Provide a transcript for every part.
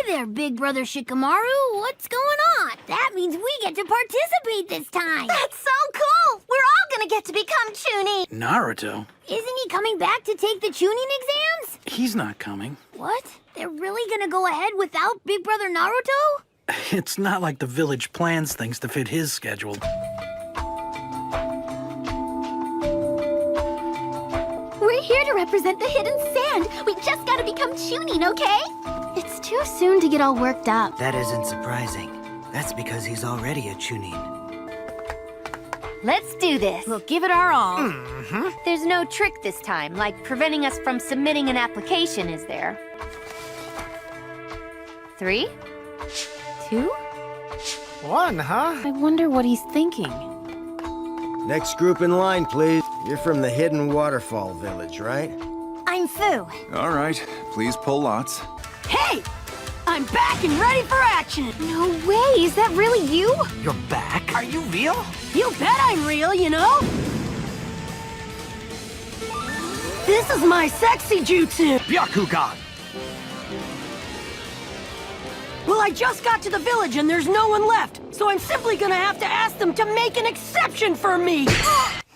Hi there, Big Brother Shikamaru. What's going on? That means we get to participate this time. That's so cool! We're all gonna get to become Chunin! Naruto? Isn't he coming back to take the Chūnin exams? He's not coming. What? They're really gonna go ahead without Big Brother Naruto? It's not like the village plans things to fit his schedule. We're here to represent the hidden sand. We just gotta become Chunin, okay? It's too soon to get all worked up. That isn't surprising. That's because he's already a Chunin. Let's do this. We'll give it our all. There's no trick this time, like preventing us from submitting an application, is there? 3, 2. 1, huh? I wonder what he's thinking. Next group in line, please. You're from the Hidden Waterfall Village, right? I'm Fu. All right, please pull lots. Hey! I'm back and ready for action! No way! Is that really you? You're back? Are you real? You bet I'm real, you know? This is my sexy jutsu! Byakugan! Well, I just got to the village and there's no one left, so I'm simply gonna have to ask them to make an exception for me!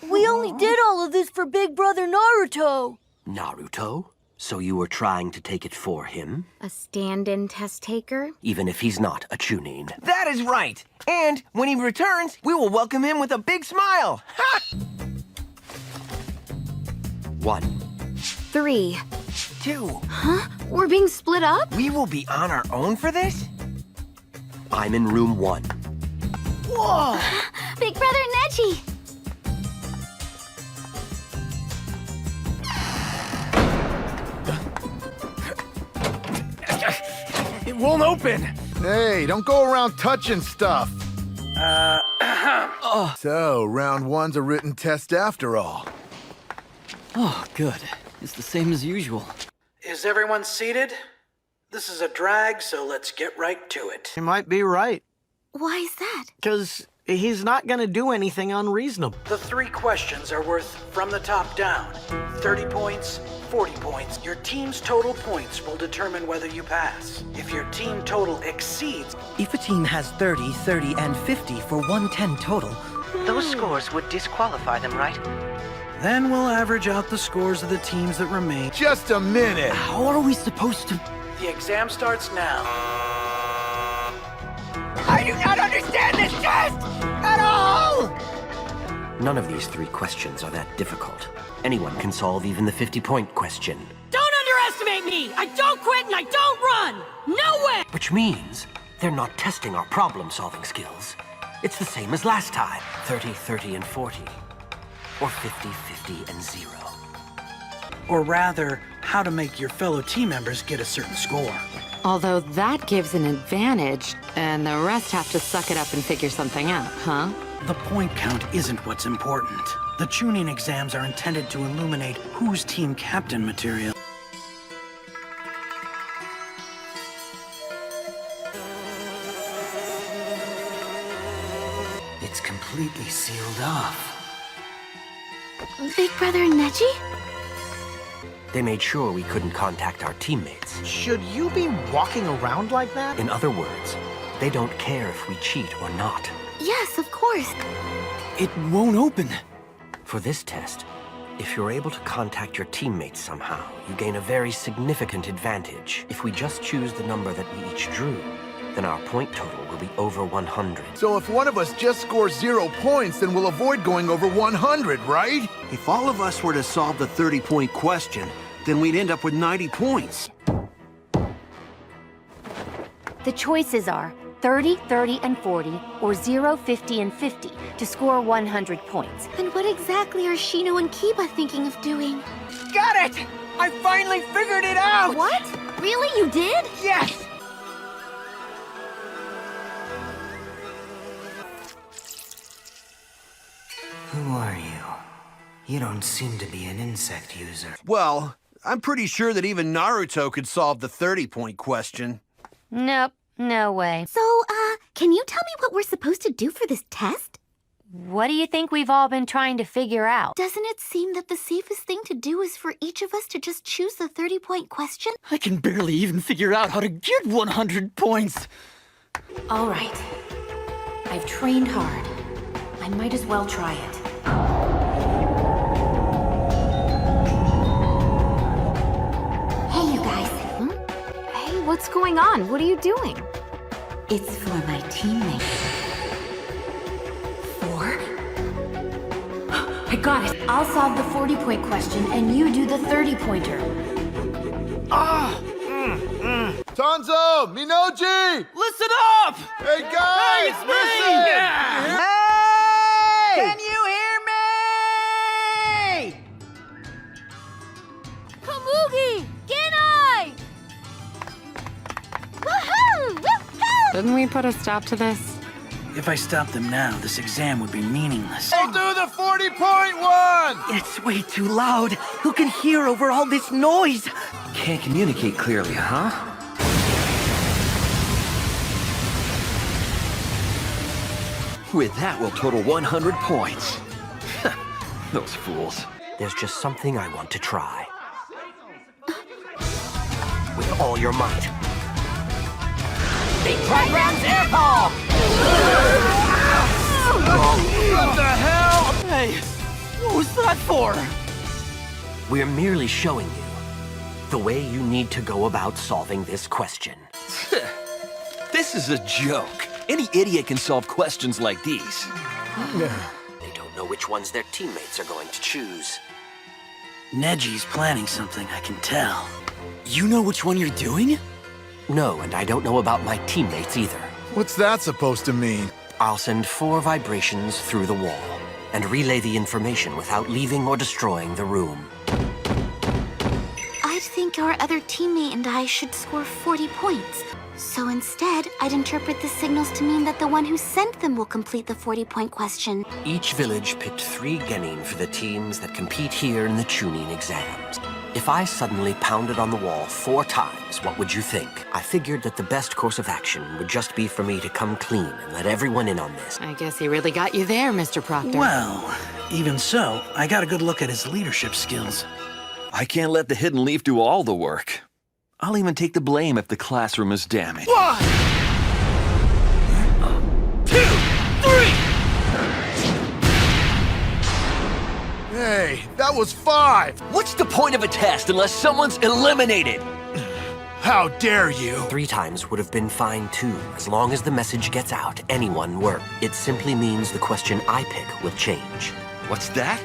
We only did all of this for Big Brother Naruto! Naruto? So you were trying to take it for him? A stand-in test taker? Even if he's not a Chunin. That is right. And when he returns, we will welcome him with a big smile. Ha! 1. 3. 2. Huh? We're being split up? We will be on our own for this? I'm in room 1. Whoa! Big Brother Neji! It won't open. Hey, don't go around touching stuff. So, round 1's a written test after all. Oh, good. It's the same as usual. Is everyone seated? This is a drag, so let's get right to it. You might be right, Why is that? because he's not gonna do anything unreasonable. The 3 questions are worth from the top down. 30 points, 40 points. Your team's total points will determine whether you pass. If your team total exceeds... If a team has 30, 30, and 50 for 110 total, those scores would disqualify them, right? Then we'll average out the scores of the teams that remain. Just a minute. How are we supposed to... The exam starts now. I do not understand this test at all! None of these 3 questions are that difficult. Anyone can solve even the 50-point question. Don't underestimate me! I don't quit and I don't run! No way! Which means they're not testing our problem-solving skills. It's the same as last time. 30, 30, and 40. Or 50, 50, and 0. Or rather, how to make your fellow team members get a certain score. Although that gives an advantage, and the rest have to suck it up and figure something out, huh? The point count isn't what's important. The Chūnin exams are intended to illuminate who's team captain material. It's completely sealed off. Big Brother Neji? They made sure we couldn't contact our teammates. Should you be walking around like that? In other words, they don't care if we cheat or not. Yes, of course. It won't open. For this test, if you're able to contact your teammates somehow, you gain a very significant advantage. If we just choose the number that we each drew, then our point total will be over 100. So if one of us just scores 0 points, then we'll avoid going over 100, right? If all of us were to solve the 30-point question, then we'd end up with 90 points. The choices are 30, 30, and 40, or 0, 50, and 50 to score 100 points. Then what exactly are Shino and Kiba thinking of doing? Got it! I finally figured it out! What? Really? You did? Yes! Who are you? You don't seem to be an insect user. Well, I'm pretty sure that even Naruto could solve the 30-point question. Nope, no way. So, can you tell me what we're supposed to do for this test? What do you think we've all been trying to figure out? Doesn't it seem that the safest thing to do is for each of us to just choose the 30-point question? I can barely even figure out how to get 100 points. All right. I've trained hard. I might as well try it. Hey, you guys. Hey, what's going on? What are you doing? It's for my teammate. 4? I got it. I'll solve the 40-point question, and you do the 30-pointer. Tanzo! Minoji! Listen up! Hey, guys! It's me! listen! Yeah. Hey! Can you hear me? Kamugi! Genai! Woohoo! Woohoo! Didn't we put a stop to this? If I stop them now, this exam would be meaningless. I'll do the 40-point one! It's way too loud. Who can hear over all this noise? Can't communicate clearly, huh? With that, we'll total 100 points. Those fools. There's just something I want to try. With all your might. Big Pride Round's air ball! What the hell? Hey, what was that for? We're merely showing you the way you need to go about solving this question. This is a joke. Any idiot can solve questions like these. They don't know which ones their teammates are going to choose. Neji's planning something, I can tell. You know which one you're doing? No, and I don't know about my teammates either. What's that supposed to mean? I'll send 4 vibrations through the wall and relay the information without leaving or destroying the room. I'd think our other teammate and I should score 40 points. So instead, I'd interpret the signals to mean that the one who sent them will complete the 40-point question. Each village picked 3 genin for the teams that compete here in the Chūnin exams. If I suddenly pounded on the wall 4 times, what would you think? I figured that the best course of action would just be for me to come clean and let everyone in on this. I guess he really got you there, Mr. Proctor. Well, even so, I got a good look at his leadership skills. I can't let the hidden leaf do all the work. I'll even take the blame if the classroom is damaged. 1, 2, 3! Hey, that was 5! What's the point of a test unless someone's eliminated? How dare you! 3 times would have been fine too, as long as the message gets out, anyone work. It simply means the question I pick will change. What's that?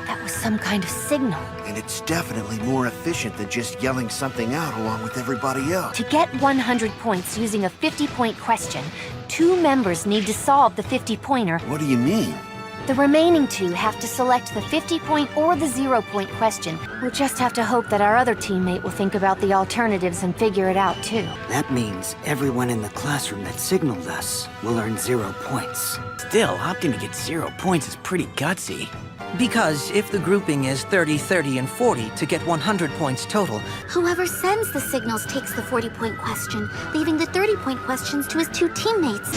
That was some kind of signal. And it's definitely more efficient than just yelling something out along with everybody else. To get 100 points using a 50-point question, 2 members need to solve the 50-pointer. What do you mean? The remaining 2 have to select the 50-point or the 0-point question. We'll just have to hope that our other teammate will think about the alternatives and figure it out too. That means everyone in the classroom that signaled us will earn 0 points. Still, opting to get 0 points is pretty gutsy. Because if the grouping is 30, 30, and 40 to get 100 points total, Whoever sends the signals takes the 40-point question, leaving the 30-point questions to his 2 teammates.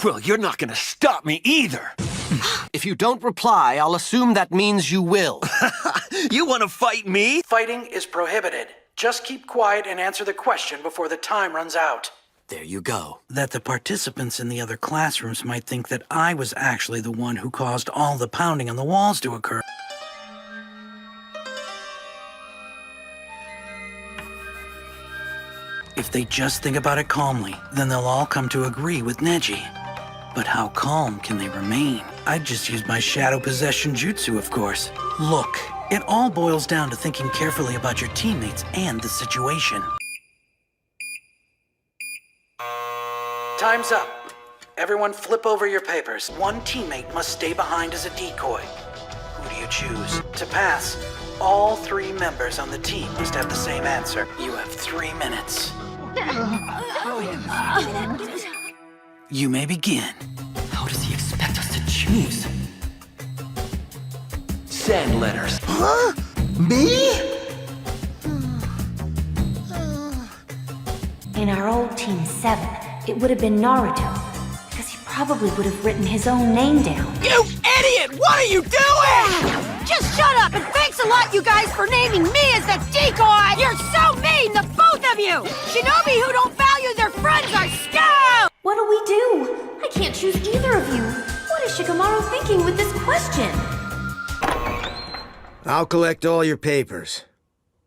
Well, you're not gonna stop me either. If you don't reply, I'll assume that means you will. You wanna fight me? Fighting is prohibited. Just keep quiet and answer the question before the time runs out. There you go. That the participants in the other classrooms might think that I was actually the one who caused all the pounding on the walls to occur. If they just think about it calmly, then they'll all come to agree with Neji. But how calm can they remain? I'd just use my shadow possession jutsu, of course. Look, it all boils down to thinking carefully about your teammates and the situation. Time's up. Everyone flip over your papers. One teammate must stay behind as a decoy. Who do you choose? To pass, all 3 members on the team must have the same answer. You have 3 minutes. You may begin. how does he expect us to choose? Send letters. Huh? Me? in our old Team 7, it would have been Naruto. Because he probably would have written his own name down. You idiot! What are you doing? Just shut up, and thanks a lot, you guys, for naming me as the decoy! You're so mean, the both of you! Shinobi who don't value their friends are scum! What do we do? I can't choose either of you. What is Shikamaru thinking with this question? I'll collect all your papers.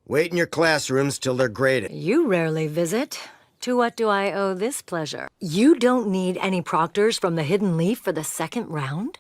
Wait in your classrooms till they're graded. You rarely visit. To what do I owe this pleasure? You don't need any proctors from the Hidden Leaf for the second round?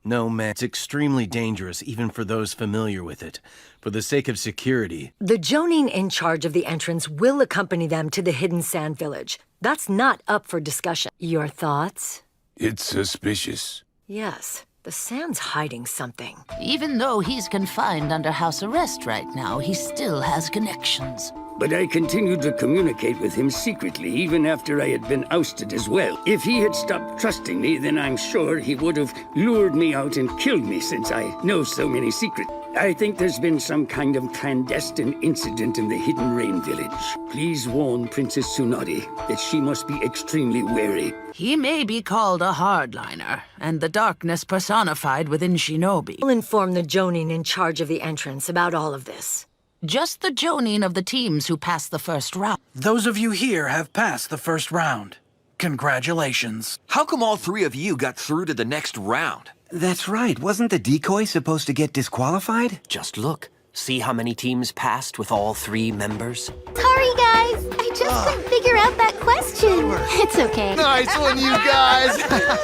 No, man, it's extremely dangerous, even for those familiar with it. For the sake of security. The Jonin in charge of the entrance will accompany them to the Hidden Sand Village. That's not up for discussion. Your thoughts? It's suspicious. Yes, the Sand's hiding something. Even though he's confined under house arrest right now, he still has connections. But I continued to communicate with him secretly, even after I had been ousted as well. If he had stopped trusting me, then I'm sure he would have lured me out and killed me, since I know so many secrets. I think there's been some kind of clandestine incident in the Hidden Rain Village. Please warn Princess Tsunade that she must be extremely wary. He may be called a hardliner, and the darkness personified within Shinobi. I'll inform the Jonin in charge of the entrance about all of this. Just the Jonin of the teams who passed the first round. Those of you here have passed the first round. Congratulations. How come all three of you got through to the next round? That's right. Wasn't the decoy supposed to get disqualified? Just look. See how many teams passed with all 3 members? Sorry, guys. I just couldn't figure out that question. It's okay. Nice one, you guys!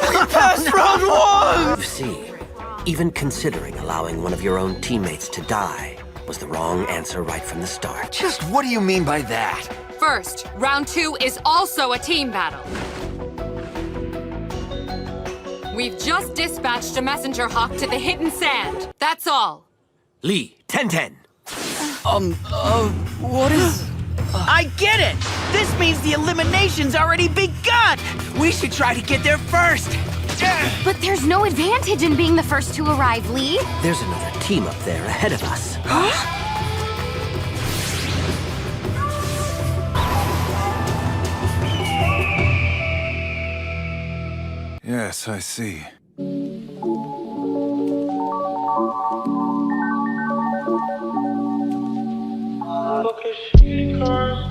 We passed round 1! You see, even considering allowing one of your own teammates to die was the wrong answer right from the start. Just what do you mean by that? First, round 2 is also a team battle. We've just dispatched a messenger hawk to the Hidden Sand. That's all. Lee, 10-10. What is... I get it! This means the elimination's already begun! We should try to get there first! But there's no advantage in being the first to arrive, Lee. There's another team up there ahead of us. Yes, I see. Look at she cars.